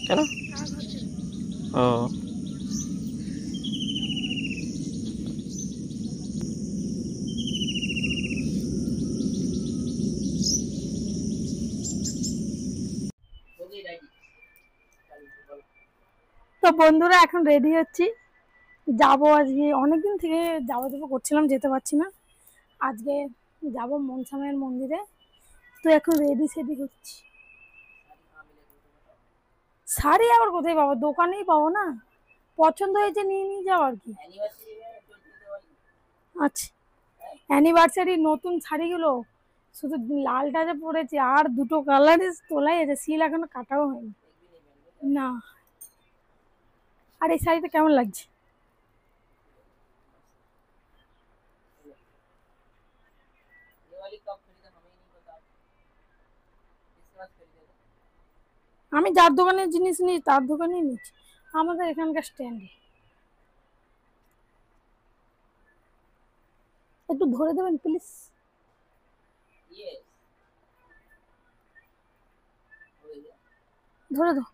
কেন? ও তো বন্ধুরা এখন রেডি হচ্ছি, যাবো আজকে। অনেকদিন থেকে যাবো যাবো করছিলাম, যেতে পারছি না। আজকে যাবো মনসামায়ের মন্দিরে। তো এখন রেডি সেডি হচ্ছি। শাড়ি আবার কোথায় পাবো? দোকানেই পাবো না। পছন্দ হয়েছে নিয়ে নিয়ে যাও আর কি। আচ্ছা, অ্যানিভার্সারি নতুন শাড়িগুলো শুধু লালটা যে পরেছে, আর দুটো কালারের তোলাই আছে, সিল এখনো কাটাও হয়নি। না। আর এই শাড়িটা কেমন লাগছে? আমি যার দোকানের জিনিস নিই তার দোকানেই নিচ্ছি, আমাদের এখানকার স্ট্যান্ডে। একটু ধরে দেবেন প্লিজ। ধরে দাও।